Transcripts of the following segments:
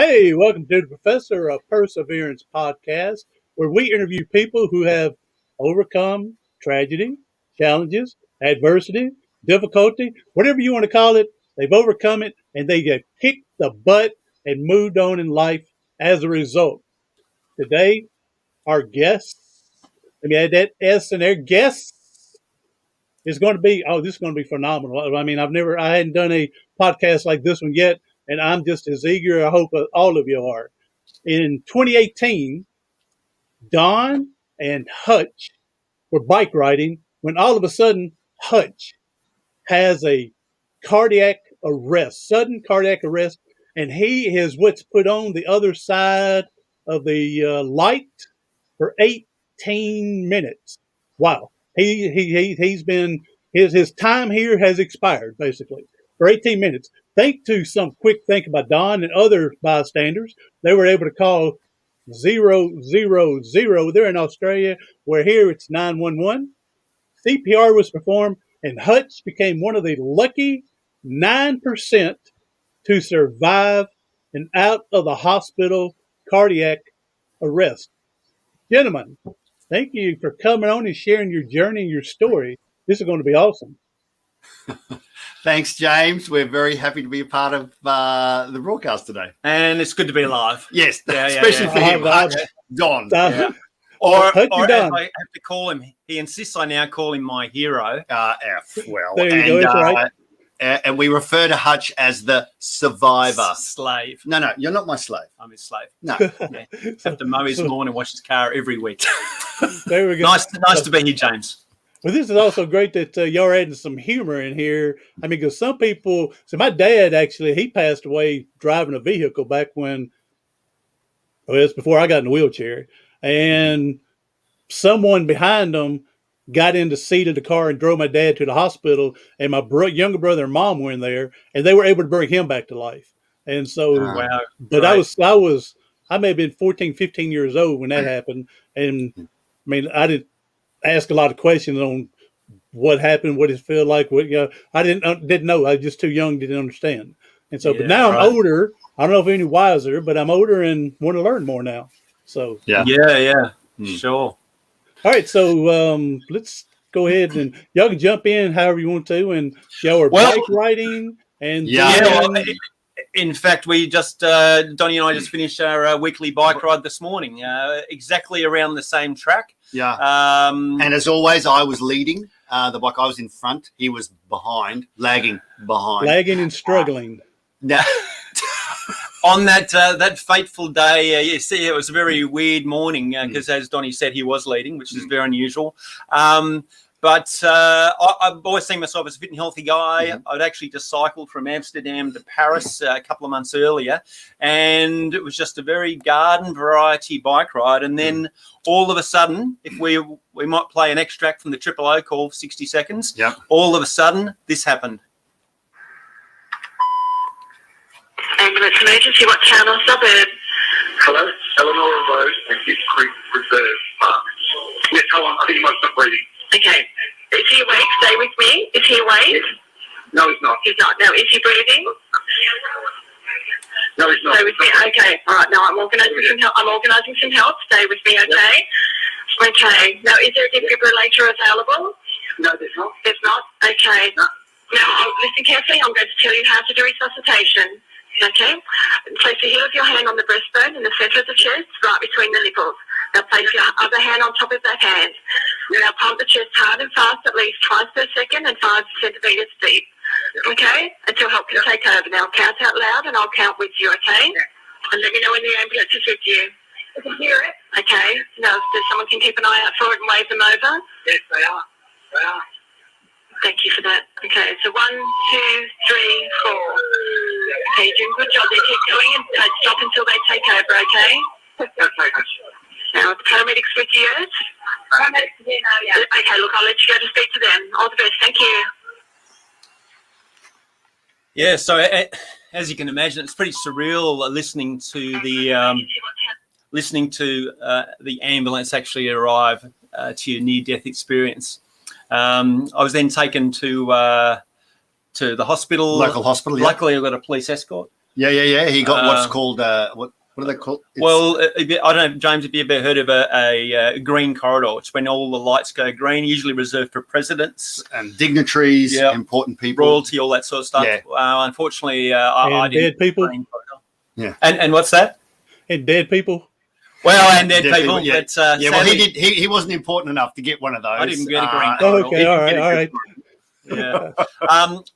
Hey, welcome to the Professor of Perseverance podcast, where we interview people who have overcome tragedy, challenges, adversity, difficulty, whatever you want to call it. They've overcome it and they have kicked the butt and moved on in life as a result. Today, our guests, let me add that S in there, guests is going to be, this is going to be phenomenal. I mean, I hadn't done a podcast like this one yet, and I'm just as eager. I hope all of you are. In 2018, Don and Hutch were bike riding when all of a sudden Hutch has a sudden cardiac arrest, and he is what's put on the other side of the light for 18 minutes. Wow. He's been, his time here has expired basically for 18 minutes. Think about Don and other bystanders. They were able to call 000. They're in Australia, where here it's 911. CPR was performed, and Hutch became one of the lucky 9% to survive an out of the hospital cardiac arrest. Gentlemen, thank you for coming on and sharing your journey and your story. This is going to be awesome. Thanks, James. We're very happy to be a part of the broadcast today. And it's good to be alive. Yes, especially for him, Hutch, Don. Or as I have to call him, he insists I now call him my hero. There you go, right. And we refer to Hutch as the survivor. Slave. No, you're not my slave. I'm his slave. No. Yeah. Have to mow his lawn and wash his car every week. There we go. Nice to be here, James. Well, this is also great that you're adding some humor in here. I mean, because some people, my dad actually, he passed away driving a vehicle back when, it's before I got in the wheelchair. And someone behind him got in the seat of the car and drove my dad to the hospital. And my younger brother and mom were in there, and they were able to bring him back to life. And so, wow, but I may have been 14, 15 years old when that happened. And I mean, I didn't ask a lot of questions on what happened, what it felt like. I didn't know. I was just too young, didn't understand. And so, but now I'm older. I don't know if I'm any wiser, but I'm older and want to learn more now. So yeah, sure. All right, so let's go ahead and y'all can jump in however you want to, and y'all are bike riding and in fact, we just Donnie and I just finished our weekly bike ride this morning, exactly around the same track. Yeah. And as always, I was leading the bike. I was in front. He was behind, lagging behind. Lagging and struggling. On that fateful day, it was a very weird morning because, as Donnie said, he was leading, which is very unusual. But I've always seen myself as a fit and healthy guy. I'd actually just cycled from Amsterdam to Paris a couple of months earlier, and it was just a very garden variety bike ride. And then all of a sudden, if we might play an extract from the Triple O call for 60 seconds, all of a sudden, this happened. Ambulance emergency, what town or suburb? Hello, Eleanor Road and Gift Creek Reserve Park. Yes, hold on, I think he might stop breathing. Okay. Is he awake? Stay with me. Is he awake? Yes. No, he's not. He's not. No, is he breathing? No, he's not. Stay with me. Okay. All right. Now I'm organising some help. Stay with me. Okay. Okay. Now, is there a defibrillator available? No, there's not. There's not. Okay. No. Now, listen carefully. I'm going to tell you how to do resuscitation. Okay. Place the heel of your hand on the breastbone in the centre of the chest, right between the nipples. Now place your other hand on top of that hand. Now pump the chest hard and fast, at least twice per second and 5 centimetres deep. Okay? Until help can take over. Now count out loud and I'll count with you, okay? And let me know when the ambulance is with you. I can hear it. Okay. Now so someone can keep an eye out for it and wave them over. Yes, they are. They are. Thank you for that. Okay, so 1, 2, 3, 4. Okay, you're doing a good job there. Keep going and stop until they take over, okay? Okay. Now, the paramedics with you, yes? Paramedics here now, yeah. Okay, look, I'll let you go to speak to them. All the best. Thank you. Yeah, so as you can imagine, it's pretty surreal listening to the ambulance actually arrive to your near-death experience. I was then taken to the hospital. Local hospital, yeah. Luckily, I got a police escort. Yeah. He got what's called what are they called? I don't know, James, if you've ever heard of a green corridor. It's when all the lights go green, usually reserved for presidents and dignitaries, important people, royalty, all that sort of stuff. Yeah. Unfortunately, I didn't. Dead people. Yeah. And what's that? And dead people. Well, and dead people. Yeah. But, Well, he wasn't important enough to get one of those. I didn't get a green corridor. Okay, all right. Yeah.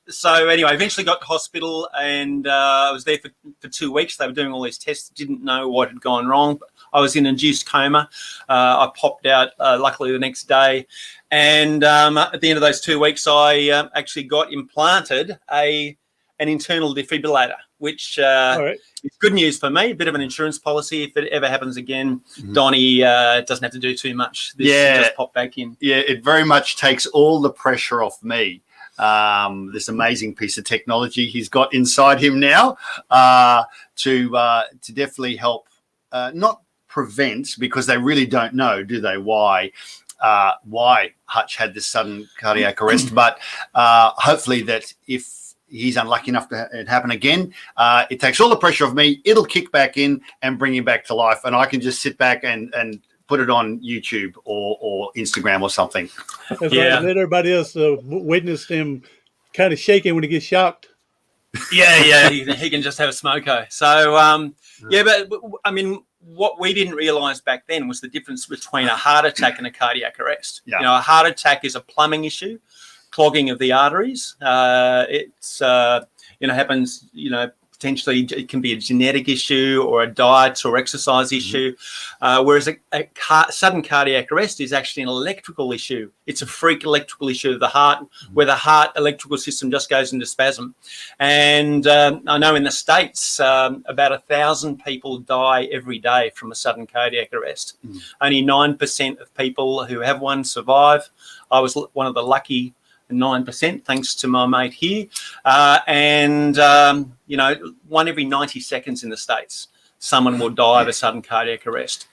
So anyway, eventually got to hospital, and I was there for 2 weeks. They were doing all these tests. Didn't know what had gone wrong. I was in induced coma. I popped out luckily the next day, and at the end of those 2 weeks, I actually got implanted an internal defibrillator, which is good news for me. A bit of an insurance policy. If it ever happens again, Donnie doesn't have to do too much. This just pop back in. Yeah, it very much takes all the pressure off me. This amazing piece of technology he's got inside him now to definitely help, not prevent, because they really don't know, do they, why Hutch had this sudden cardiac arrest, but hopefully that if he's unlucky enough to it happen again, it takes all the pressure of me. It'll kick back in and bring him back to life, and I can just sit back and put it on YouTube or Instagram or something. That's right. And then everybody else witnessed him kind of shaking when he gets shocked. Yeah, he can just have a smoko. So, but I mean, what we didn't realise back then was the difference between a heart attack and a cardiac arrest. Yeah. You know, a heart attack is a plumbing issue, clogging of the arteries. It's happens. Potentially it can be a genetic issue or a diet or exercise issue, whereas a sudden cardiac arrest is actually an electrical issue. It's a freak electrical issue of the heart, where the heart electrical system just goes into spasm. And I know in the States, about 1,000 people die every day from a sudden cardiac arrest. Only 9% of people who have one survive. I was one of the lucky 9%, thanks to my mate here. One every 90 seconds in the States, someone will die of a sudden cardiac arrest.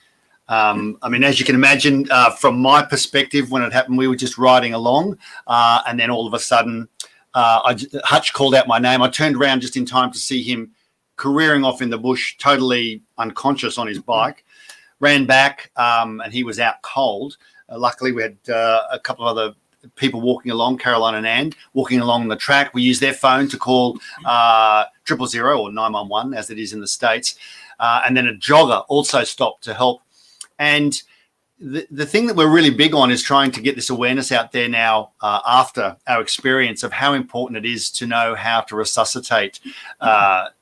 I mean, as you can imagine, from my perspective, when it happened, we were just riding along, and then all of a sudden, Hutch called out my name. I turned around just in time to see him careering off in the bush, totally unconscious on his bike. Ran back, and he was out cold. Luckily, we had a couple of other people walking along, Caroline and Anne, walking along the track. We used their phone to call 000 or 911, as it is in the States. And then a jogger also stopped to help. And the thing that we're really big on is trying to get this awareness out there now after our experience of how important it is to know how to resuscitate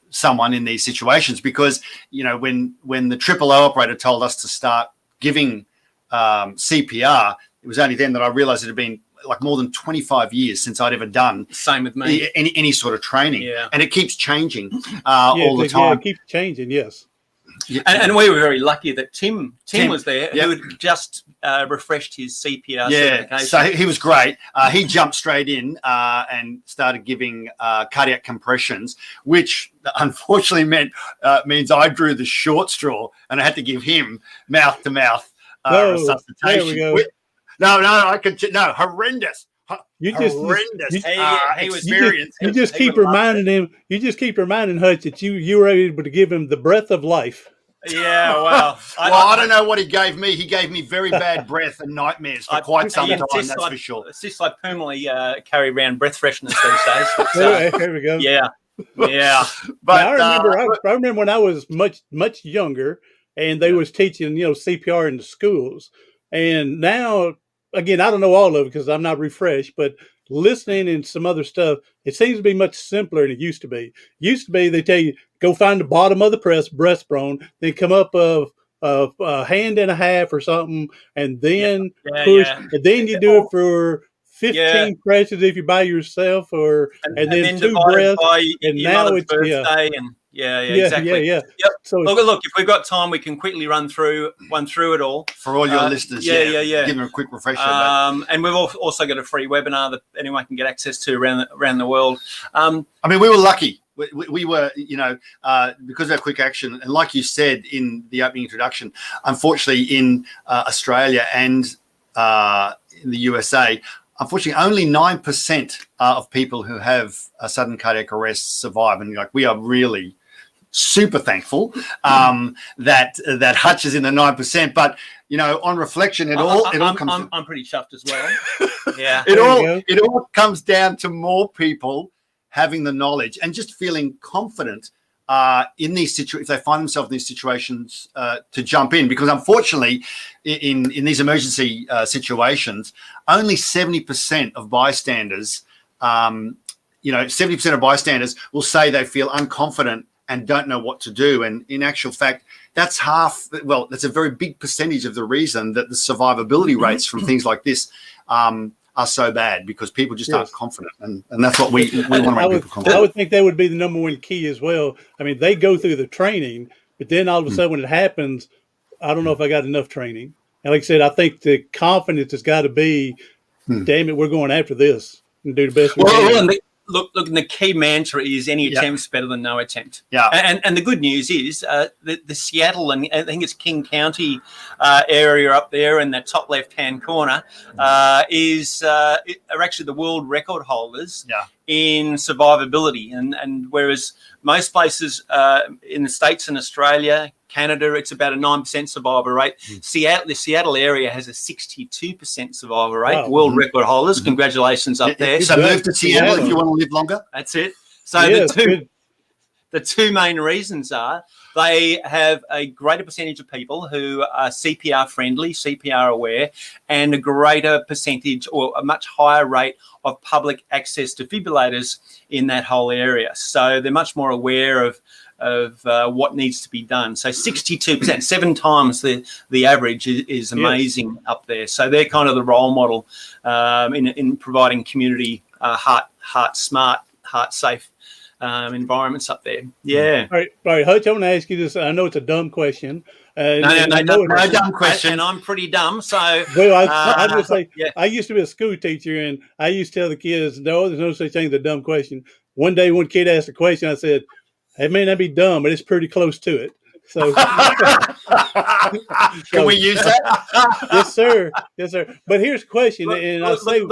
someone in these situations. Because, when the O operator told us to start giving CPR, it was only then that I realized it had been like more than 25 years since I'd ever done same with me any sort of training, and it keeps changing all the time. It keeps changing, yes. And we were very lucky that Tim was there, who had just refreshed his CPR certification. So he was great. He jumped straight in and started giving cardiac compressions, which unfortunately means I drew the short straw, and I had to give him mouth to mouth resuscitation. There we go. Horrendous. Horrendous experience. You just keep reminding him. You just keep reminding Hutch that you were able to give him the breath of life. Yeah, well, I don't know what he gave me. He gave me very bad breath and nightmares for quite some time. That's for sure. It's like permanently carry around breath fresheners these days. But, there we go. Yeah. But I remember when I was much younger, and they was teaching CPR in the schools, and now. Again, I don't know all of it because I'm not refreshed, but listening and some other stuff, it seems to be much simpler than it used to be. They tell you, go find the bottom of the breastbone, then come up a hand and a half or something, and then push, and then you do it for 15 presses if you're by yourself, and then 2 breaths, and now it's birthday and exactly. Yep. So look, if we've got time, we can quickly run through it all for all your listeners. Give them a quick refresher. And we've also got a free webinar that anyone can get access to around the world. I mean, we were lucky. We were, because of our quick action, and like you said in the opening introduction, unfortunately in Australia and in the USA. Unfortunately, only 9% of people who have a sudden cardiac arrest survive, and we are really super thankful that Hutch is in the 9%. But on reflection, it all comes. I'm pretty chuffed as well. Yeah, it all comes down to more people having the knowledge and just feeling confident in these situations, if they find themselves in these situations, to jump in. Because unfortunately, in these emergency situations, only 70% of bystanders, 70% of bystanders will say they feel unconfident and don't know what to do. And in actual fact, that's that's a very big percentage of the reason that the survivability rates from things like this are so bad, because people just aren't confident, and that's what we want to make people confident. I would think that would be the number one key as well. I mean, they go through the training, but then all of a sudden when it happens, I don't know if I got enough training. And like I said, I think the confidence has got to be, damn it, we're going after this and do the best we can. Look, and the key mantra is any attempt's better than no attempt. Yeah. And the good news is the Seattle, and I think it's King County area up there in the top left-hand corner, are actually the world record holders in survivability. And whereas most places in the States and Australia, Canada, it's about a 9% survival rate. The Seattle area has a 62% survival rate. Wow. World record holders. Congratulations up there. So move to Seattle if you want to live longer. That's it. So the two main reasons are they have a greater percentage of people who are CPR friendly, CPR aware, and a greater percentage or a much higher rate of public access defibrillators in that whole area. So they're much more aware of what needs to be done. So 62%, 7 times the average is amazing up there. So they're kind of the role model in providing community heart smart, heart safe environments up there. Yeah. All right, Hutch, I want to ask you this. I know it's a dumb question. No dumb question. And I'm pretty dumb, so. Well, I just say, I used to be a school teacher, and I used to tell the kids, no, there's no such thing as a dumb question. One day, one kid asked a question, I said, it may not be dumb, but it's pretty close to it. So, can we use that? Yes, sir. Yes, sir. But here's the question, and I'll say,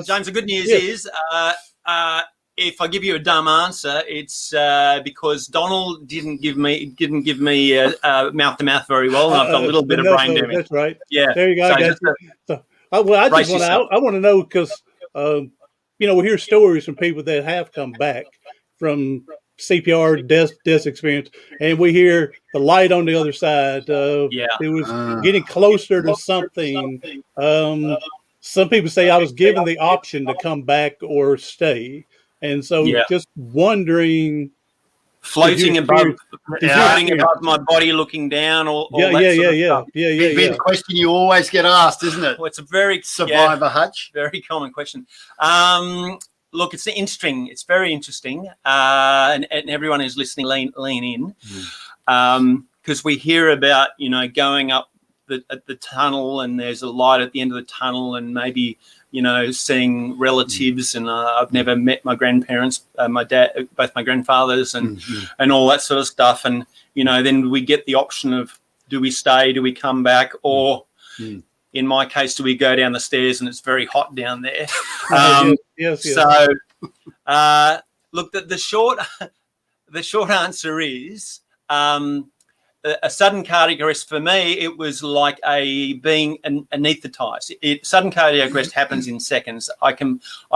James, the good news is, if I give you a dumb answer, it's because Donald didn't give me mouth to mouth very well, and I've got a little bit of brain damage. That's right. Yeah. There you go. I want to know, because we hear stories from people that have come back from CPR death experience, and we hear the light on the other side. It was getting closer to something. Some people say I was given the option to come back or stay, and so just wondering, floating above my body, looking down, or yeah. It's the question you always get asked, isn't it? Well, it's a very survivor Hutch, very common question. Look, it's interesting. It's very interesting, and everyone who's listening, lean in, because we hear about going up the tunnel, and there's a light at the end of the tunnel, and maybe seeing relatives, and I've never met my grandparents, my dad, both my grandfathers, and all that sort of stuff, and then we get the option of, do we stay, do we come back, or in my case, do we go down the stairs and it's very hot down there? Yes. So, look, the short answer is a sudden cardiac arrest. For me, it was like being anaesthetized. Sudden cardiac arrest happens in seconds. I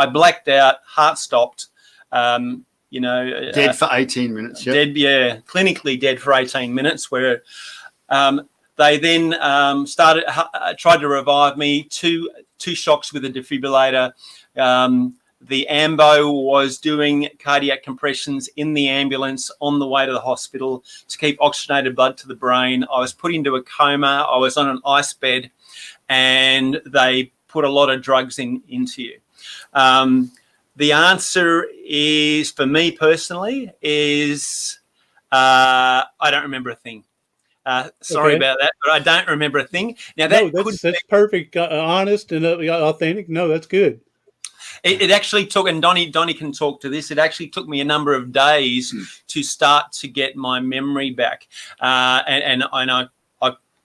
blacked out, heart stopped. Dead for 18 minutes. Dead, clinically dead for 18 minutes. Where they then tried to revive me. Two shocks with a defibrillator. The AMBO was doing cardiac compressions in the ambulance on the way to the hospital to keep oxygenated blood to the brain. I was put into a coma. I was on an ice bed, and they put a lot of drugs into you. The answer is, for me personally, is I don't remember a thing. Sorry about that, but I don't remember a thing. Now that's perfect, honest and authentic. No, that's good. It actually took, and Donnie can talk to this, it actually took me a number of days to start to get my memory back. And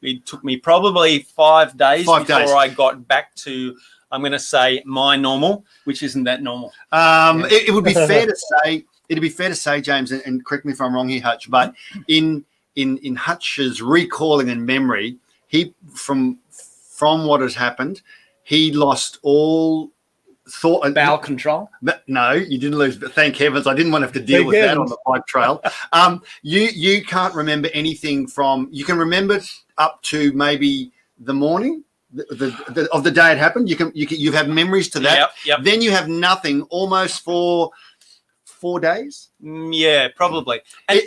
it took me probably 5 days before I got back to, I'm going to say, my normal, which isn't that normal. It would be fair to say it'd be fair to say, James, and correct me if I'm wrong here, Hutch, but in Hutch's recalling and memory, he from what has happened, he lost all thought. Bowel control. No, you didn't lose. But thank heavens, I didn't want to have to deal with that on the bike trail. You can't remember anything from. You can remember up to maybe the morning of the day it happened. You have memories to that. Yep. Then you have nothing almost for 4 days. Yeah, probably. And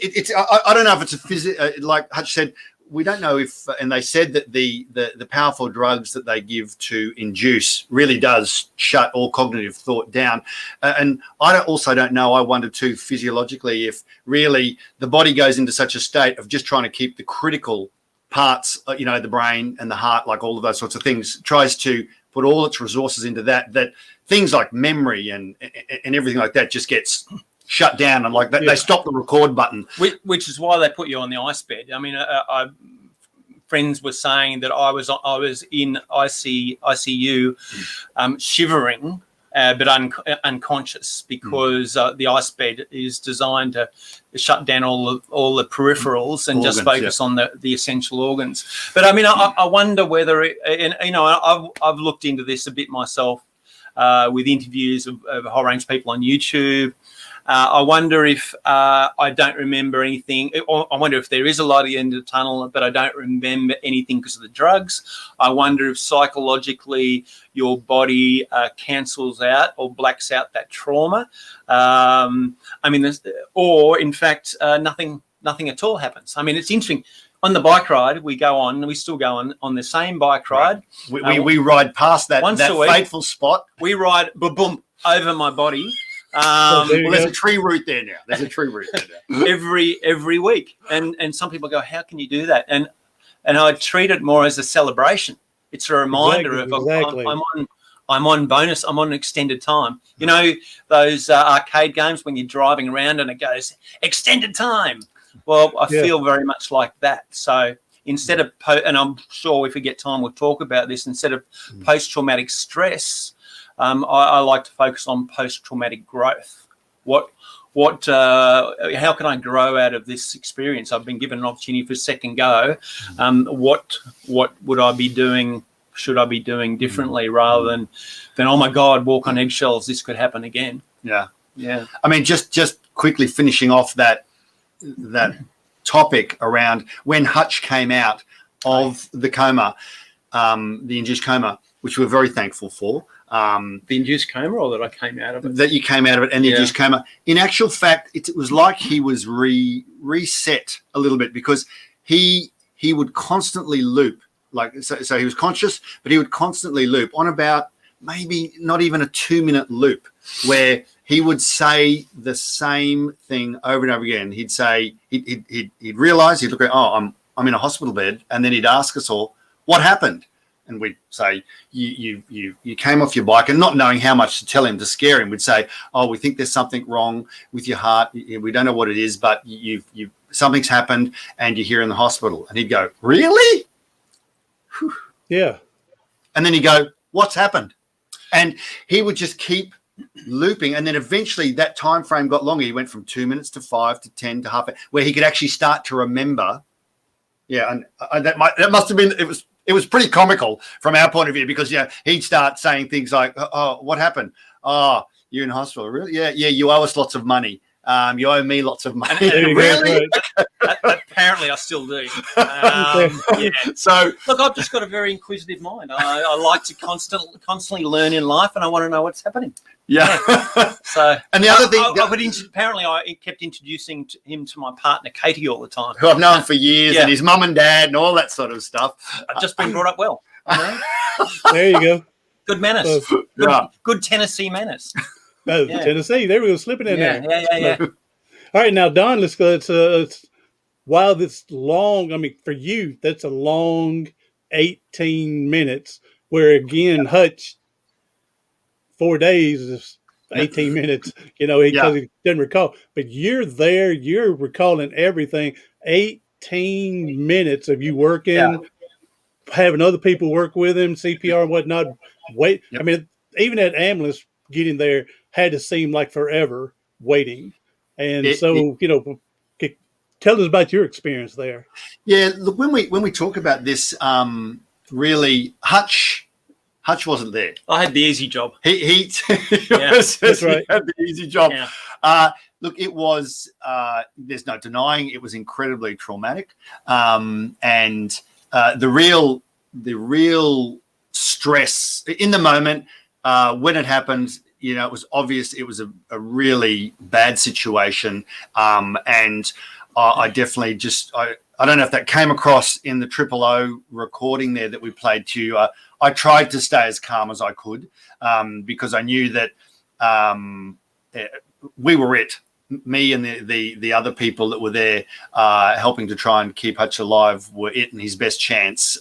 I don't know if it's like Hutch said. We don't know if, and they said that the powerful drugs that they give to induce really does shut all cognitive thought down. And I also don't know, I wonder too, physiologically, if really the body goes into such a state of just trying to keep the critical parts, the brain and the heart, like all of those sorts of things, tries to put all its resources into that things like memory and everything like that just gets shut down, and like that, they stop the record button, which is why they put you on the ice bed. I mean, friends were saying that I was in ICU, shivering, but unconscious, because the ice bed is designed to shut down all the peripherals and just focus on the essential organs. But I mean, I wonder whether I've looked into this a bit myself with interviews of a whole range of people on YouTube. I wonder if I don't remember anything. I wonder if there is a light at the end of the tunnel, but I don't remember anything because of the drugs. I wonder if psychologically your body cancels out or blacks out that trauma. Or in fact, nothing at all happens. I mean, it's interesting. On the bike ride, we still go on the same bike ride. Right. We ride past that fateful spot. We ride boom over my body. There's a tree root there now. Every week, and some people go, "How can you do that?" And I treat it more as a celebration. It's a reminder of I'm on bonus. I'm on extended time. You know those arcade games when you're driving around and it goes extended time. Well, I feel very much like that. So instead of and I'm sure if we get time we'll talk about this. Instead of post-traumatic stress, I like to focus on post-traumatic growth. How can I grow out of this experience? I've been given an opportunity for a second go. What would I be doing? Should I be doing differently rather than oh my God, walk on eggshells? This could happen again. Yeah. I mean, just quickly finishing off that topic around when Hutch came out of the coma, the induced coma, which we're very thankful for. The induced coma, or that I came out of it? That you came out of it, and the induced coma. In actual fact, it was like he was reset a little bit, because he would constantly loop. So he was conscious, but he would constantly loop on about maybe not even a 2-minute loop, where he would say the same thing over and over again. He'd say he'd realize, he'd look at, I'm in a hospital bed, and then he'd ask us all, what happened? And we'd say, you came off your bike, and not knowing how much to tell him to scare him, we'd say, we think there's something wrong with your heart. We don't know what it is, but something's happened and you're here in the hospital. And he'd go, really? Whew. Yeah. And then he'd go, what's happened? And he would just keep looping. And then eventually that time frame got longer. He went from 2 minutes to 5 to 10 to half, where he could actually start to remember. Yeah. And that must have been, it was pretty comical from our point of view, because he'd start saying things like, "Oh, what happened? Oh, you're in hospital, really? Yeah, you owe us lots of money. You owe me lots of money." Really? Apparently, I still do. So look, I've just got a very inquisitive mind. I like to constantly learn in life, and I want to know what's happening. Yeah. So, and the other thing, apparently, I kept introducing him to my partner Katie all the time, who I've known for years, and his mum and dad, and all that sort of stuff. I've just been brought up well. There you go. Good manners. Good Tennessee manners. Tennessee. There we go, slipping in there. Yeah. All right, now Don, let's while this long, I mean, for you, that's a long 18 minutes, where again, Hutch, 4 days is 18 minutes, because he didn't recall. But you're there, you're recalling everything. 18 minutes of you working, having other people work with him, CPR and whatnot. Wait, I mean, even that ambulance getting there had to seem like forever waiting. And tell us about your experience there. Yeah, look, when we talk about this, really, Hutch wasn't there. I had the easy job. He That's right. He had the easy job. Yeah. Look, it was. There's no denying it was incredibly traumatic, and the real stress in the moment when it happened. It was obvious it was a really bad situation, and I definitely I don't know if that came across in the Triple O recording there that we played to you. I tried to stay as calm as I could because I knew that we were it. Me and the other people that were there helping to try and keep Hutch alive were it and his best chance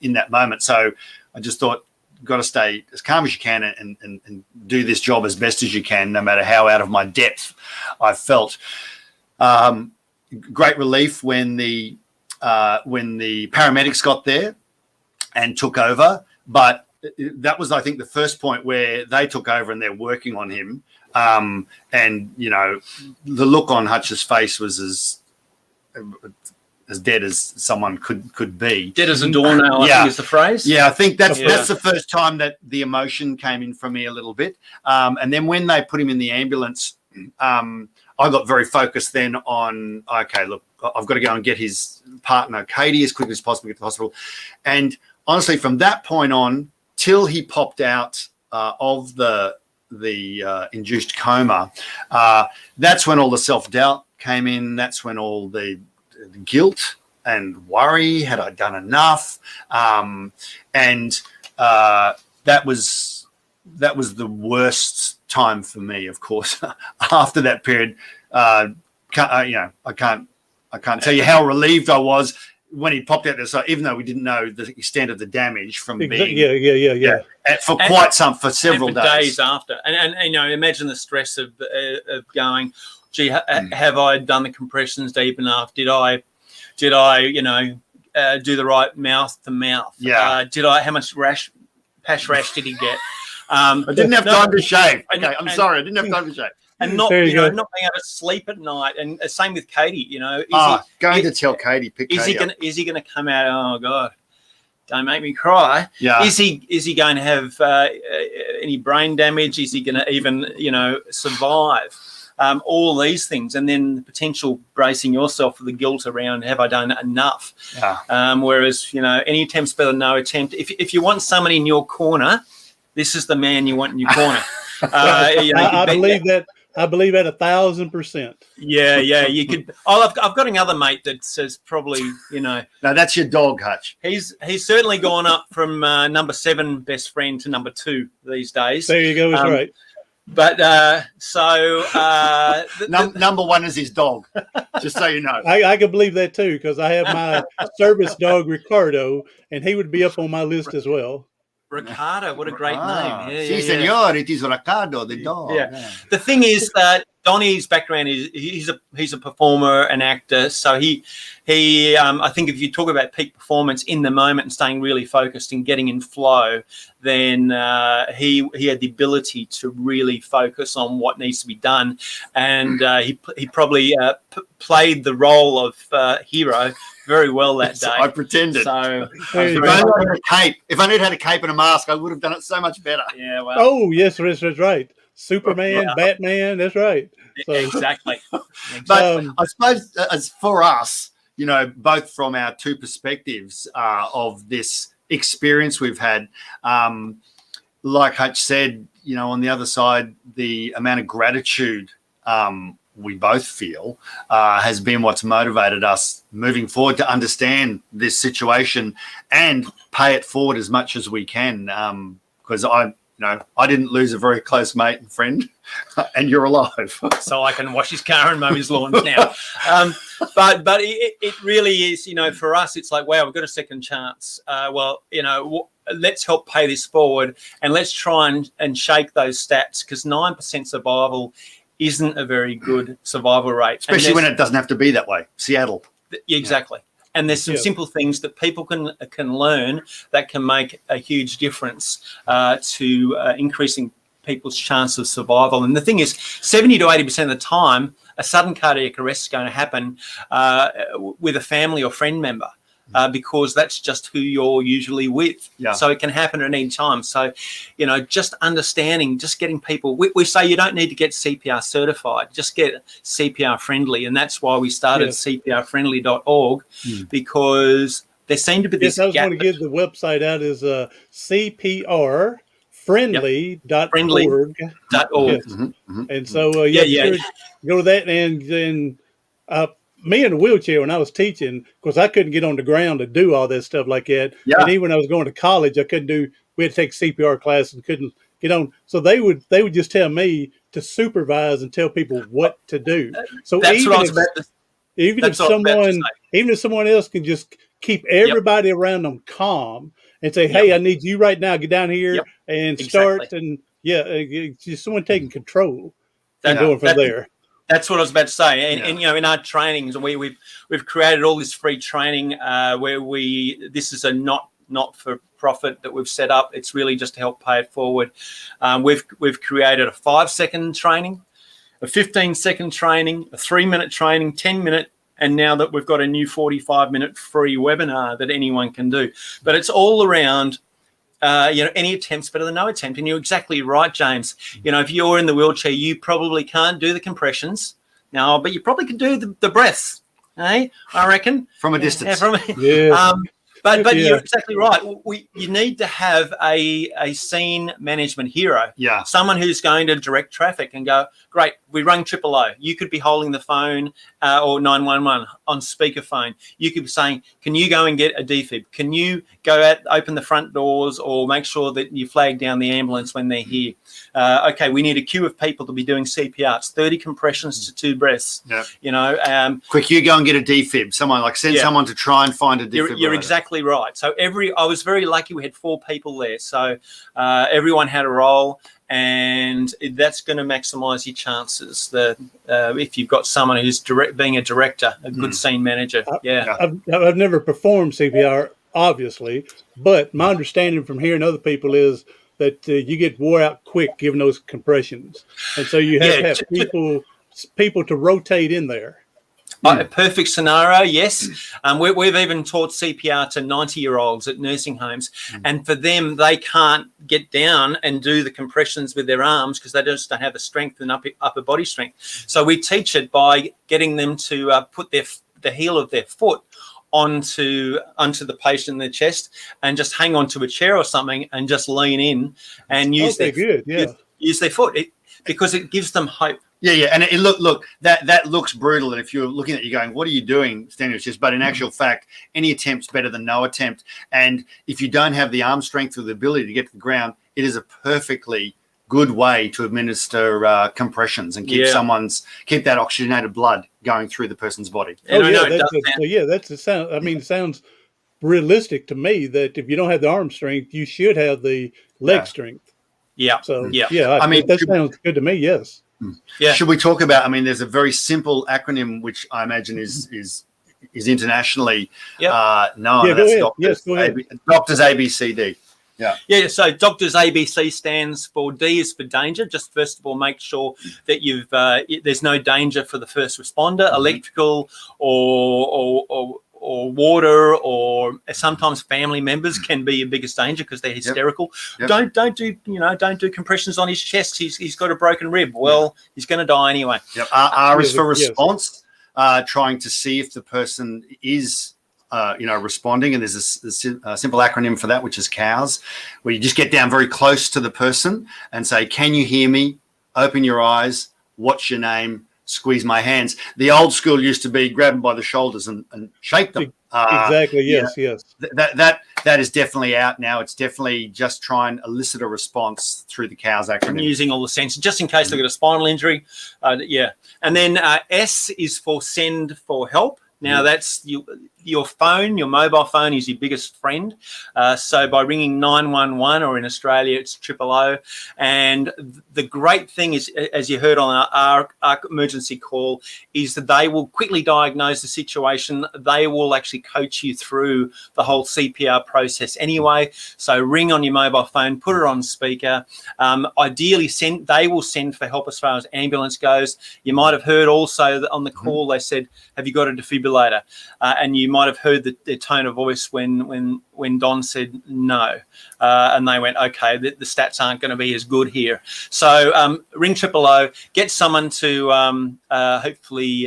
in that moment. So I just thought, got to stay as calm as you can and do this job as best as you can, no matter how out of my depth I felt. Great relief when the paramedics got there and took over, but that was, I think, the first point where they took over and they're working on him. And the look on Hutch's face was as dead as someone could be. Dead as a doornail, I think is the phrase. Yeah, I think that's the first time that the emotion came in from me a little bit. And then when they put him in the ambulance, I got very focused then on, okay, look, I've got to go and get his partner, Katie, as quickly as possible, get to the hospital. And honestly, from that point on, till he popped out of the induced coma, that's when all the self-doubt came in. That's when all the guilt and worry, had I done enough? And that was the worst time for me, of course. After that period, I can't tell you how relieved I was when he popped out there. So even though we didn't know the extent of the damage from being for several days after, and imagine the stress of going, gee, have I done the compressions deep enough? Did I do the right mouth to mouth? Yeah. How much pash rash did he get? I didn't have time to shave. Okay, I'm sorry, I didn't have time to shave. And not being able to sleep at night, and same with Katie. To tell Katie, is he going to come out? Oh God, don't make me cry. Yeah. Is he going to have any brain damage? Is he going to even survive? All these things, and then the potential bracing yourself for the guilt around, have I done enough? Yeah. Whereas any attempt's better than no attempt. If you want somebody in your corner, this is the man you want in your corner. I believe that. I believe at 1,000%. Yeah, you could. I've got another mate that says probably, No, that's your dog, Hutch. He's certainly gone up from number 7 best friend to number 2 these days. There you go. That's right. But number 1 is his dog, just so you know. I can believe that too, because I have my service dog Ricardo, and he would be up on my list as well. Ricardo, what a great name. Sí, senor, it is Ricardo, the dog. Yeah. The thing is that Donnie's background is he's a performer, an actor. So he I think if you talk about peak performance in the moment and staying really focused and getting in flow, then he had the ability to really focus on what needs to be done, and he probably played the role of hero very well that day. I pretended. So if I knew had a cape and a mask, I would have done it so much better. Yeah. Well. Oh yes, that's right. Superman, Batman. That's right. So, exactly. But I suppose as for us, both from our two perspectives of this experience we've had, like Hutch said, on the other side, the amount of gratitude we both feel has been what's motivated us moving forward to understand this situation and pay it forward as much as we can. Because I didn't lose a very close mate and friend, and you're alive. So I can wash his car and mow his lawns now. But it really is, for us, it's like, wow, we've got a second chance. Let's help pay this forward, and let's try and shake those stats, because 9% survival isn't a very good survival rate. Especially when it doesn't have to be that way. Seattle. Exactly. And there's some simple things that people can learn that can make a huge difference to increasing people's chance of survival. And the thing is, 70 to 80% of the time, a sudden cardiac arrest is going to happen with a family or friend member. Because that's just who you're usually with. Yeah. So it can happen at any time. So, just understanding, just getting people, we say you don't need to get CPR certified, just get CPR friendly. And that's why we started cprfriendly.org, because there seemed to be this I was gap. going to give the website out as cprfriendly.org. .org. Yes. And so, sure, go to that. And then me in a wheelchair, when I was teaching, of course, I couldn't get on the ground to do all that stuff like that. Yeah. And even when I was going to college, we had to take CPR classes and couldn't get on. So they would just tell me to supervise and tell people what to do. So That's even what I was about to even if someone else can just keep everybody around them calm and say, hey, I need you right now, get down here and start. And it's just someone taking control and going from there. That's what I was about to say. And in our trainings, we've created all this free training where this is a not for profit that we've set up. It's really just to help pay it forward. We've created a 5-second training, a 15-second training, a 3-minute training, 10-minute, and now that we've got a new 45-minute free webinar that anyone can do. But it's all around any attempt's better than no attempt. And you're exactly right, James. If you're in the wheelchair, you probably can't do the compressions now, but you probably can do the breaths, I reckon. From a distance. But you're exactly right. You need to have a scene management hero. Yeah. Someone who's going to direct traffic and go, great, we rang 000. You could be holding the phone or 911 on speakerphone. You could be saying, can you go and get a defib? Can you go out, open the front doors, or make sure that you flag down the ambulance when they're here? Okay, we need a queue of people to be doing CPR. It's 30 compressions to 2 breaths. Yeah. Quick, you go and get a defib. Someone send someone to try and find a defib. You're exactly right. So I was very lucky. We had 4 people there, so everyone had a role, and that's going to maximise your chances. If you've got someone who's being a director, a good scene manager. I've never performed CPR, obviously, but my understanding from hearing other people is that you get wore out quick giving those compressions, and so you have to have people to rotate in there. A perfect scenario, yes. We've even taught CPR to 90-year-olds at nursing homes, and for them, they can't get down and do the compressions with their arms because they just don't have the strength and upper body strength. So we teach it by getting them to put the heel of their foot onto the patient in their chest and just hang onto a chair or something and just lean in and use their foot because it gives them hope. Yeah, and look that looks brutal. And if you're looking at it, you're going, "What are you doing, standing with chest?" But in actual fact, any attempt's better than no attempt. And if you don't have the arm strength or the ability to get to the ground, it is a perfectly good way to administer compressions and keep that oxygenated blood going through the person's body. That's the sound. I mean, it sounds realistic to me that if you don't have the arm strength, you should have the leg strength. Yeah. So I mean, that sounds good to me. Yes. Yeah. Should we talk about? I mean, there's a very simple acronym which I imagine is internationally known. Yeah, go ahead. Doctors ABCD. Yeah. So Doctors ABC stands for D is for danger. Just first of all, make sure that there's no danger for the first responder, electrical or water, or sometimes family members can be your biggest danger because they're hysterical. Don't do compressions on his chest. He's got a broken rib. Well, he's going to die anyway. R is for response, trying to see if the person is responding, and there's a simple acronym for that, which is COWS, where you just get down very close to the person and say, "Can you hear me? Open your eyes. What's your name? Squeeze my hands." The old school used to be grab them by the shoulders and shake them. Exactly. Yes. That is definitely out now. It's definitely just try and elicit a response through the COWS acronym. And using all the sensors, just in case they've got a spinal injury. And then S is for send for help. Now that's you your phone, your mobile phone is your biggest friend. So by ringing 911, or in Australia it's 000, and the great thing is, as you heard on our emergency call, is that they will quickly diagnose the situation. They will actually coach you through the whole CPR process anyway. So ring on your mobile phone, put it on speaker. Ideally, they will send for help as far as ambulance goes. You might have heard also that on the call they said, "Have you got a defibrillator?" And you might have heard the tone of voice when Don said no, and they went, "Okay, the stats aren't going to be as good here." So ring 000, get someone to hopefully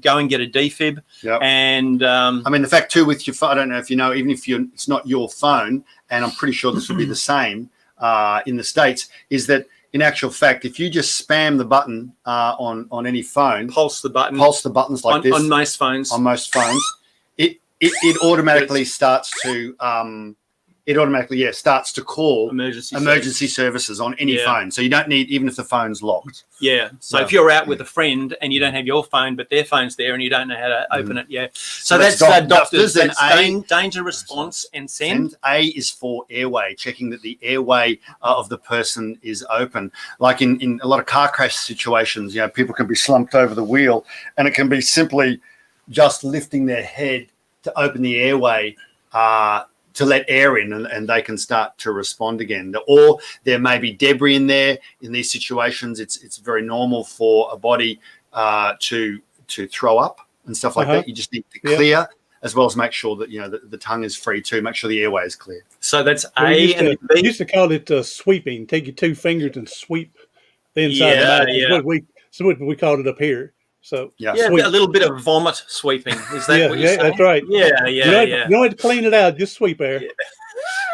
go and get a defib. Yep. And I mean, the fact too with your phone, I don't know if you know, even if it's not your phone, and I'm pretty sure this will be the same in the States, is that in actual fact, if you just spam the button on any phone, pulse the buttons like this on most phones, it automatically starts to starts to call emergency services on any phone. So you don't need, even if the phone's locked. Yeah. So if you're out with a friend and you don't have your phone, but their phone's there and you don't know how to open it, So that's doctors. That's danger response and send. A is for airway, checking that the airway of the person is open. Like in a lot of car crash situations, people can be slumped over the wheel, and it can be simply just lifting their head to open the airway to let air in, and they can start to respond again. Or there may be debris in there. In these situations, it's very normal for a body to throw up and stuff like that. You just need to clear, as well as make sure that the tongue is free too. Make sure the airway is clear. So that's A and B. We used to call it sweeping. Take your two fingers and sweep the inside of the mouth. That's what we called it up here. So a little bit of vomit sweeping. Is that what you're saying? That's right. Yeah. You don't have to clean it out. Just sweep air. Yeah.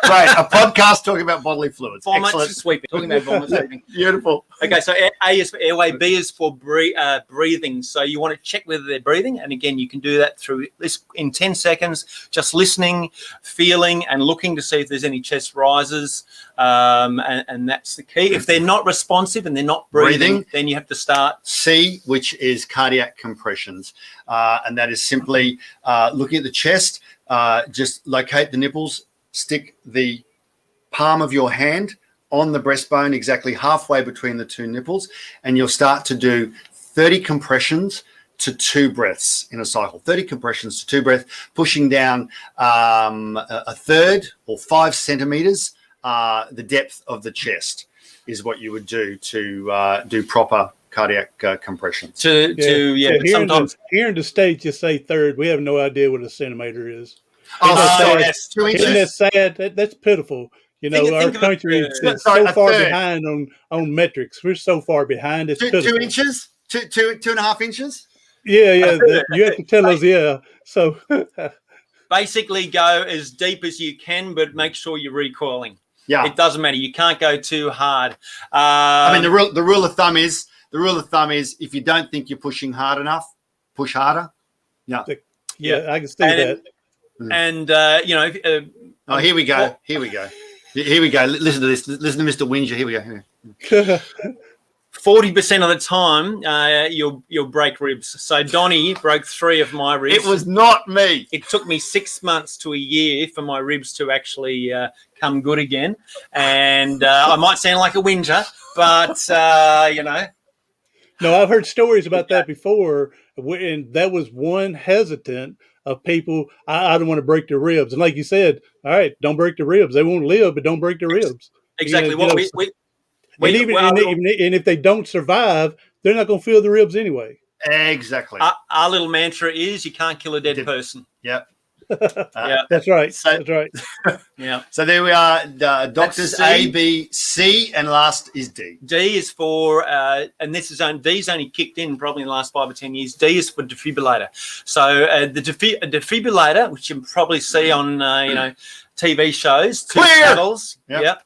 Right, a podcast talking about bodily fluids. Vomit Excellent. sweeping. Talking about vomit sweeping. Beautiful. Okay, so A is for airway, B is for breathing. So you want to check whether they're breathing, and again, you can do that through this in 10 seconds, just listening, feeling, and looking to see if there's any chest rises, and that's the key. If they're not responsive and they're not breathing, then you have to start C, which is cardiac compressions, and that is simply looking at the chest. Just locate the nipples. Stick the palm of your hand on the breastbone, exactly halfway between the two nipples, and you'll start to do 30 compressions to 2 breaths in a cycle. 30 compressions to 2 breaths, pushing down a third or 5 centimeters the depth of the chest is what you would do to do proper cardiac compressions. Sometimes here in the States, you say third. We have no idea what a centimeter is. Yes, 2 inches. Isn't that sad? That's pitiful. Our country is so far behind on metrics. We're so far behind. It's 2 inches? 2.5 inches? Yeah. You have to tell us, So basically go as deep as you can, but make sure you're recoiling. Yeah. It doesn't matter. You can't go too hard. The rule of thumb is if you don't think you're pushing hard enough, push harder. Yeah, I can see that. And here we go. Listen to this. Listen to Mr. Winger. Here we go. 40% of the time, you'll break ribs. So Donnie broke 3 of my ribs. It was not me. It took me 6 months to a year for my ribs to actually come good again. And I might sound like a whinger, but No, I've heard stories about that before, and that was one hesitant of people. I don't want to break their ribs, and like you said, all right, don't break the ribs. They won't live, but don't break the ribs. Exactly. And if they don't survive, they're not going to feel the ribs anyway. Exactly. Our little mantra is you can't kill a dead person. Yep. That's right. That's right. Yeah. So there we are. Doctors A, B, C, and last is D. D is for, and D's only kicked in probably in the last 5 or 10 years. D is for defibrillator. So the defibrillator, which you probably see on, TV shows, two Clear! channels, Yep.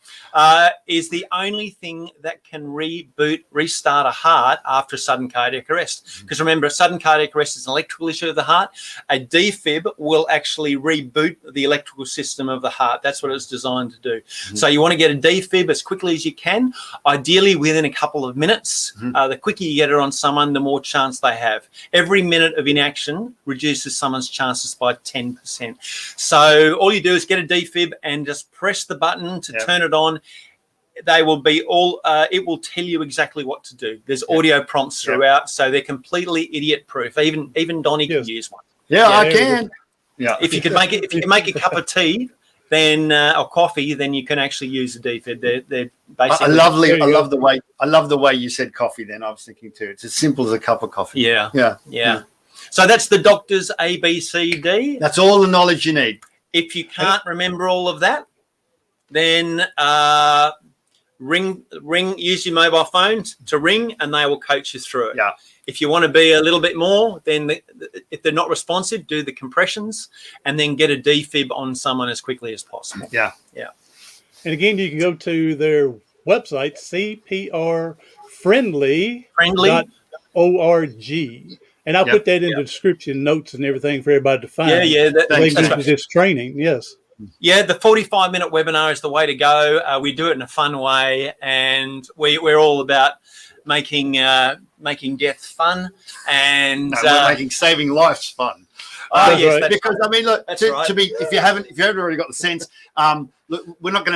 is the only thing that can restart a heart after a sudden cardiac arrest. Because remember, a sudden cardiac arrest is an electrical issue of the heart. A defib will actually reboot the electrical system of the heart. That's what it's designed to do. So you want to get a defib as quickly as you can, ideally within a couple of minutes. The quicker you get it on someone, the more chance they have. Every minute of inaction reduces someone's chances by 10%. So all you do is get a defib and just press the button to turn it on. They will be all, it will tell you exactly what to do. There's audio prompts throughout, so they're completely idiot proof. Even Donnie can use one. Yeah, I can. Yeah. If you can make a cup of tea, then or coffee, then you can actually use the defib. They're basically I love the way you said coffee. Then I was thinking too. It's as simple as a cup of coffee. Yeah. So that's the doctor's ABCD. That's all the knowledge you need. If you can't remember all of that, then use your mobile phone to ring, and they will coach you through it. Yeah. If you want to be a little bit more, then if they're not responsive, do the compressions, and then get a defib on someone as quickly as possible. Yeah. And again, you can go to their website, cprfriendly.org. And I'll put that in the description notes and everything for everybody to find. That's right. This training, yes. Yeah, the 45-minute webinar is the way to go. We do it in a fun way, and we're all about making death fun, and we're making saving lives fun. Yes, that's because right. I mean, look, That's to right. be if you haven't already got the sense, look, we're not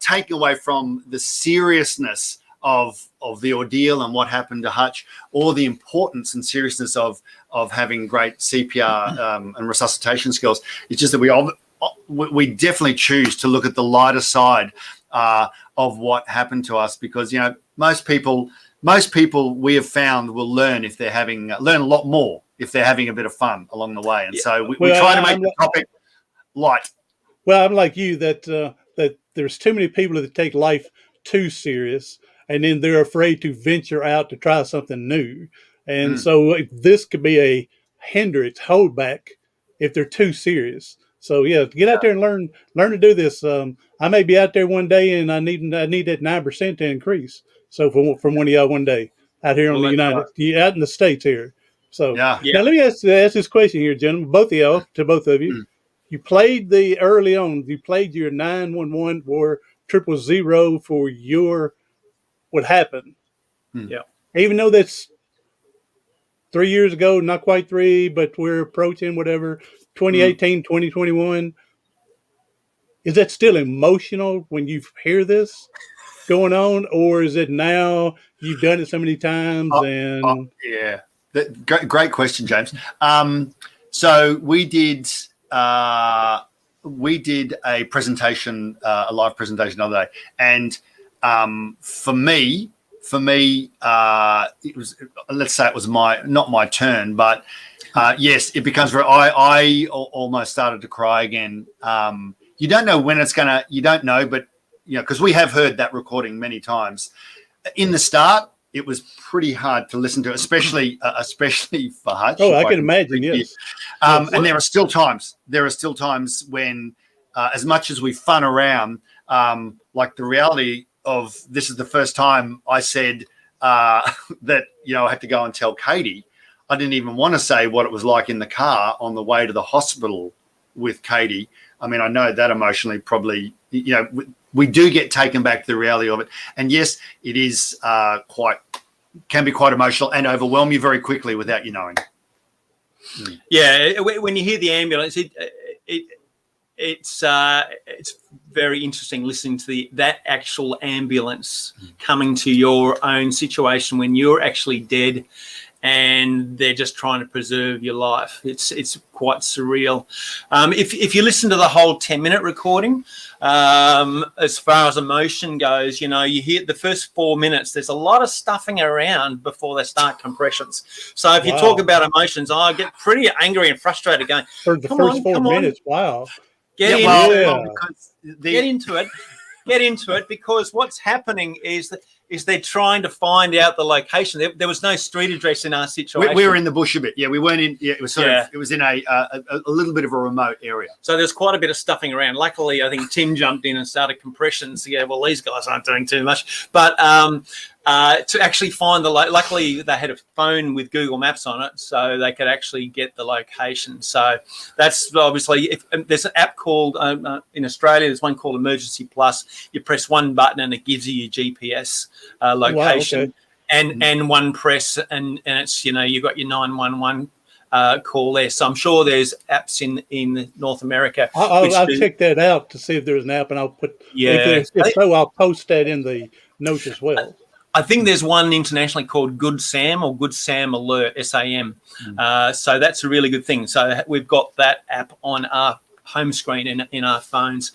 taking away from the seriousness of the ordeal and what happened to Hutch, or the importance and seriousness of having great CPR and resuscitation skills. It's just that we definitely choose to look at the lighter side of what happened to us, because most people we have found will learn if they're learn a lot more if they're having a bit of fun along the way, and so we try to make the topic light. Well, I'm like you that there's too many people that take life too serious, and then they're afraid to venture out to try something new. And so this could be a hindrance, holdback, if they're too serious. So get out there and learn to do this. I may be out there one day, and I need that 9% to increase. So from one of y'all one day out here on out in the States here. So now let me ask this question here, gentlemen, both of y'all, to both of you. You played early on. You played your 911 or 000 for your what happened. Yeah. Even though that's 3 years ago, not quite 3, but we're approaching 2018, 2021. Is that still emotional when you hear this going on, or is it now you've done it so many times? Great question, James. So we did a presentation, a live presentation the other day, and for me, it was, let's say it was not my turn, but yes, it becomes I almost started to cry again. You don't know when it's gonna. You don't know, but because we have heard that recording many times. In the start, it was pretty hard to listen to, especially for Hutch. Oh, I can imagine. Yes. And there are still times. When, as much as we fun around, like the reality of this is the first time I said that I had to go and tell Katie. I didn't even want to say what it was like in the car on the way to the hospital with Katie. I mean, I know that emotionally probably, we do get taken back to the reality of it. And yes, it is can be quite emotional and overwhelm you very quickly without you knowing. Yeah, when you hear the ambulance, it's very interesting listening to that actual ambulance coming to your own situation when you're actually dead, and they're just trying to preserve your life. It's quite surreal. If you listen to the whole 10-minute recording, as far as emotion goes, you hear the first 4 minutes, there's a lot of stuffing around before they start compressions. So if you talk about emotions, I get pretty angry and frustrated going, for the first 4 minutes, wow. Get into it. Get into it, because what's happening is that is they're trying to find out the location. There was no street address in our situation. We were in the bush a bit. Yeah, we weren't in. Yeah, it was it was in a little bit of a remote area. So there's quite a bit of stuffing around. Luckily, I think Tim jumped in and started compressions. Yeah, well, these guys aren't doing too much. But to actually find luckily they had a phone with Google Maps on it, so they could actually get the location. So that's obviously, there's an app called, in Australia, there's one called Emergency Plus. You press one button and it gives you your GPS location. Wow, okay. And one press, and it's, you've got your 911 call there. So I'm sure there's apps in North America. I'll check that out to see if there's an app, and I'll put, if so, I'll post that in the notes as well. I think there's one internationally called Good Sam or Good Sam Alert, SAM. So that's a really good thing. So we've got that app on our home screen in our phones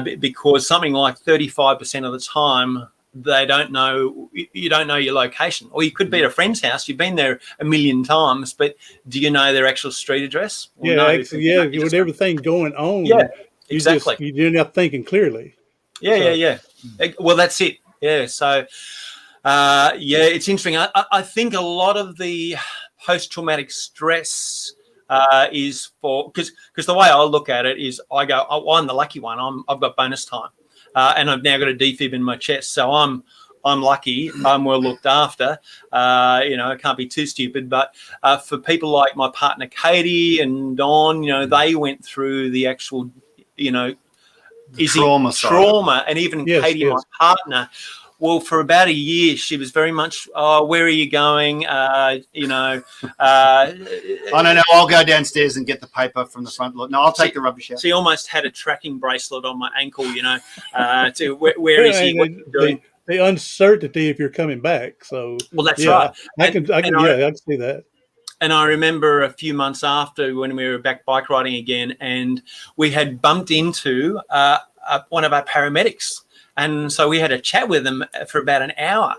because something like 35% of the time, you don't know your location. Or you could be at a friend's house. You've been there a million times, but do you know their actual street address? Well, no, with everything going on, exactly. You're not thinking clearly. Yeah. Well, that's it. Yeah, so... it's interesting. I think a lot of the post-traumatic stress is because the way I look at it is I go, I'm the lucky one. I've got bonus time, and I've now got a defib in my chest, so I'm lucky. I'm well looked after. I can't be too stupid. But for people like my partner Katie and Don, they went through the actual, trauma, and even Katie, my partner. Well, for about a year, she was very much, where are you going? I don't know. I'll go downstairs and get the paper from the front lot. No, I'll take the rubbish out. She almost had a tracking bracelet on my ankle, to where is he? What are you doing? The uncertainty if you're coming back. So, well, that's right. I can see that. And I remember a few months after when we were back bike riding again, and we had bumped into one of our paramedics. And so we had a chat with them for about an hour,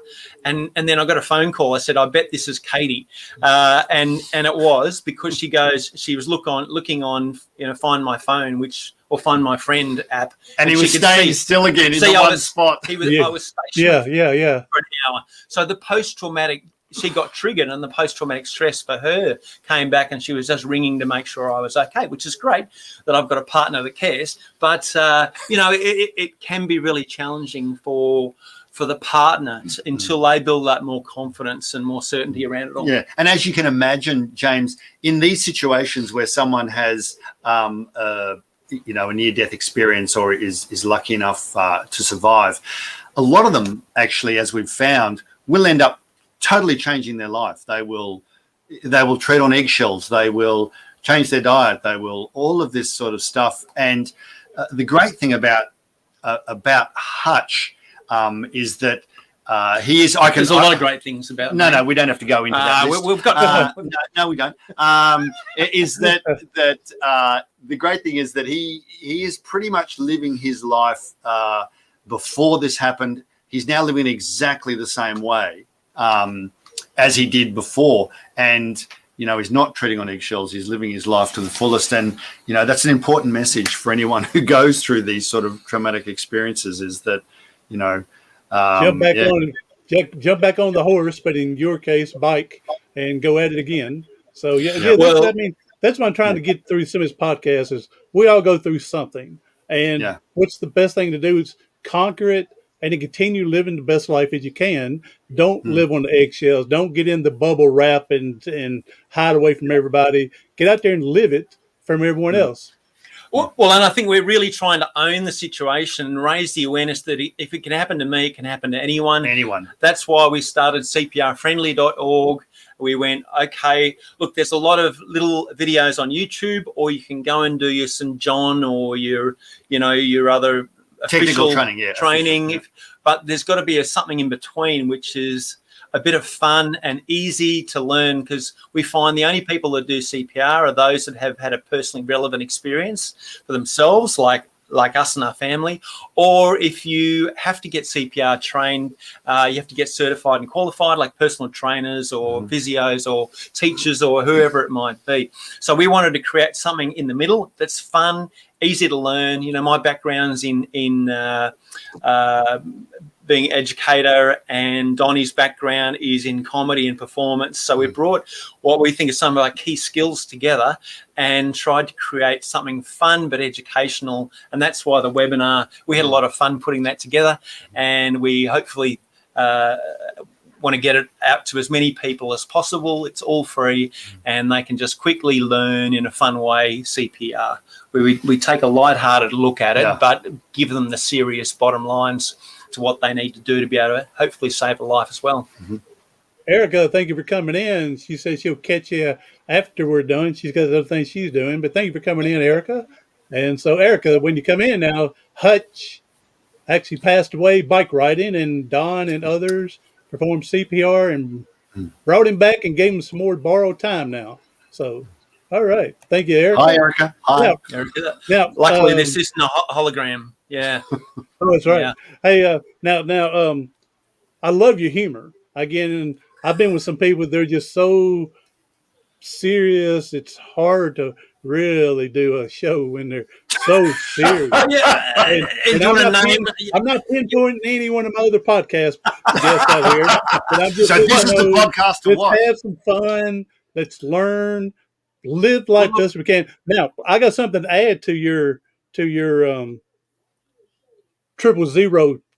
and then I got a phone call. I said, "I bet this is Katie," and it was, because she was looking on Find My Phone, or Find My Friend app, and he was staying still again in the one spot. I was stationed for an hour. So the post-traumatic. She got triggered, and the post-traumatic stress for her came back, and she was just ringing to make sure I was okay, which is great that I've got a partner that cares. But, it can be really challenging for the partner until they build up more confidence and more certainty around it all. Yeah, and as you can imagine, James, in these situations where someone has a near-death experience or is lucky enough to survive, a lot of them actually, as we've found, will end up totally changing their life. They will tread on eggshells. They will change their diet. They will all of this sort of stuff. And the great thing about Hutch is that he is. There's a lot of great things about. No, we don't have to go into that. We've got. No, we don't. Is that the great thing is that he is pretty much living his life before this happened. He's now living exactly the same way as he did before, and he's not treading on eggshells. He's living his life to the fullest, and that's an important message for anyone who goes through these sort of traumatic experiences. Is that jump back on the horse, but in your case, bike, and go at it again. So that's what I'm trying to get through some of his podcasts. Is we all go through something, and what's the best thing to do is conquer it. And to continue living the best life as you can. Don't live on the eggshells. Don't get in the bubble wrap and hide away from everybody. Get out there and live it from everyone else. Well, and I think we're really trying to own the situation and raise the awareness that if it can happen to me, it can happen to anyone. That's why we started CPRfriendly.org. We went, okay, look, there's a lot of little videos on YouTube, or you can go and do your St. John or your other technical training. But there's got to be something in between, which is a bit of fun and easy to learn, because we find the only people that do CPR are those that have had a personally relevant experience for themselves, like us and our family. Or if you have to get CPR trained, you have to get certified and qualified, like personal trainers or physios or teachers or whoever it might be. So we wanted to create something in the middle that's fun, easy to learn. My background's in being educator, and Donnie's background is in comedy and performance. So we brought what we think are some of our key skills together and tried to create something fun but educational. And that's why the webinar, we had a lot of fun putting that together, and we hopefully want to get it out to as many people as possible. It's all free, and they can just quickly learn in a fun way CPR. We take a lighthearted look at it, but give them the serious bottom lines to what they need to do to be able to hopefully save a life as well. Erica, thank you for coming in. She says she'll catch you after we're done. She's got other things she's doing, but thank you for coming in, Erica. And so, Erica, when you come in now, Hutch actually passed away bike riding, and Don and others performed CPR and brought him back and gave him some more borrowed time now. So, all right. Thank you, Erica. Hi, Erica. Hi. Erica. Now, luckily, this isn't a hologram. Yeah. Oh, that's right. Yeah. Hey, now, I love your humor. Again, I've been with some people, they're just so serious. It's hard to really do a show when they're so serious. And I'm not pinpointing any one of my other podcast guests out here. But I'm just so this is the podcast to watch. Let's have some fun. Let's learn. Live like best we can. Now, I got something to add to your 000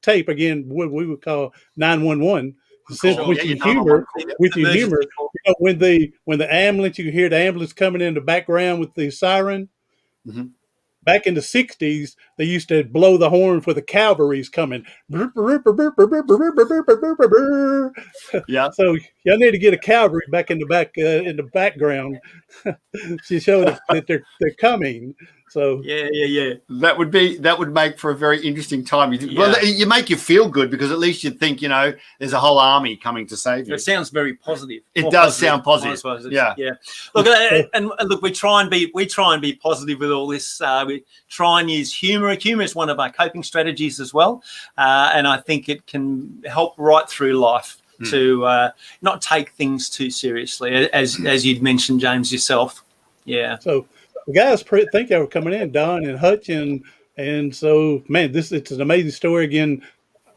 tape. Again, what we would call 911. With your humor, when the ambulance, you can hear the ambulance coming in the background with the siren. Back in the 60s, they used to blow the horn for the cavalry's coming. Yeah. So y'all need to get a cavalry back in the background to show that they're coming. So yeah. That would make for a very interesting time. Well, you make you feel good because at least you think, there's a whole army coming to save you. It sounds very positive. It does sound positive. Yeah. Look, and look, we try and be positive with all this. We try and use humor. Humor is one of our coping strategies as well, and I think it can help right through life to not take things too seriously, as you'd mentioned, James, yourself. Yeah. So. Guys, thank y'all for coming in, Don and Hutch, and so, man, it's an amazing story. Again,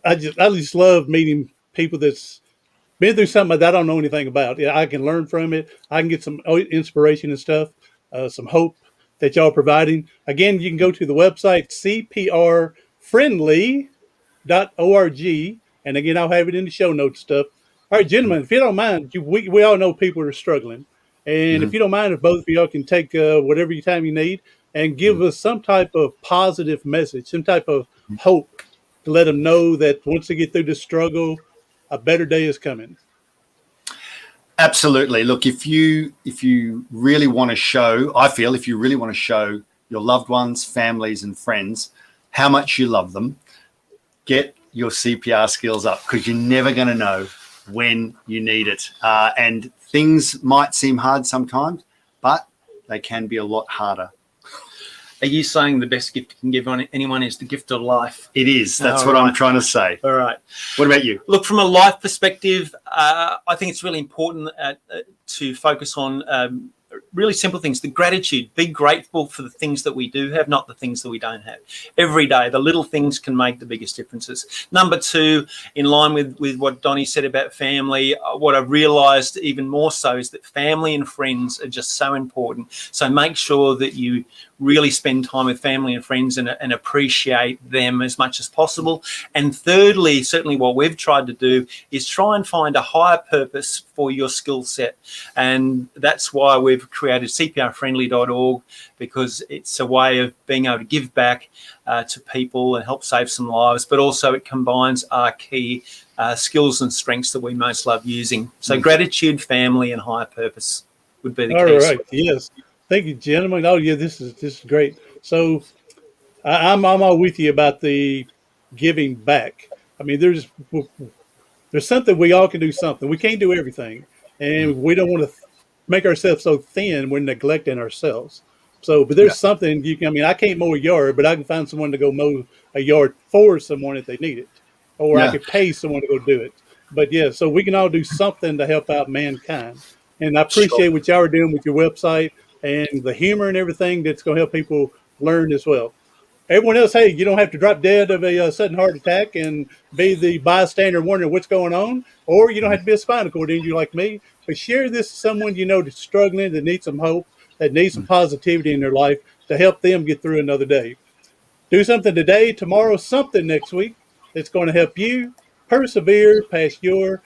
I just love meeting people that's been through something that I don't know anything about. Yeah, I can learn from it. I can get some inspiration and stuff, some hope that y'all are providing. Again, you can go to the website cprfriendly.org, and again, I'll have it in the show notes stuff. All right, gentlemen, if you don't mind, we all know people are struggling. And if you don't mind, if both of y'all can take whatever time you need and give us some type of positive message, some type of hope to let them know that once they get through this struggle, a better day is coming. Absolutely. Look, if you really want to show, I feel if you really want to show your loved ones, families and friends how much you love them, get your CPR skills up because you're never going to know when you need it. And things might seem hard sometimes, but they can be a lot harder. Are you saying the best gift you can give anyone is the gift of life? It is. That's what I'm trying to say. All right. What about you? Look, from a life perspective, I think it's really important to focus on really simple things. The gratitude. Be grateful for the things that we do have, not the things that we don't have. Every day, the little things can make the biggest differences. Number two, in line with what Donnie said about family, what I've realised even more so is that family and friends are just so important. So make sure that you really spend time with family and friends and appreciate them as much as possible. And thirdly, certainly what we've tried to do is try and find a higher purpose for your skill set. And that's why we've created cprfriendly.org, because it's a way of being able to give back to people and help save some lives, but also it combines our key skills and strengths that we most love using. So gratitude, family and higher purpose would be the keys. All right, yes. Thank you, gentlemen. Oh, yeah, this is great. So I'm all with you about the giving back. I mean, there's something we all can do something. We can't do everything, and we don't want to make ourselves so thin we're neglecting ourselves. So, but there's something you can. I mean, I can't mow a yard, but I can find someone to go mow a yard for someone if they need it, or I could pay someone to go do it. But yeah, so we can all do something to help out mankind. And I appreciate what y'all are doing with your website and the humor and everything that's going to help people learn as well. everyone else, hey, you don't have to drop dead of a sudden heart attack and be the bystander wondering what's going on, or you don't have to be a spinal cord injury like me. But share this with someone you know that's struggling, that needs some hope, that needs some positivity in their life to help them get through another day. Do something today, tomorrow, something next week that's going to help you persevere past your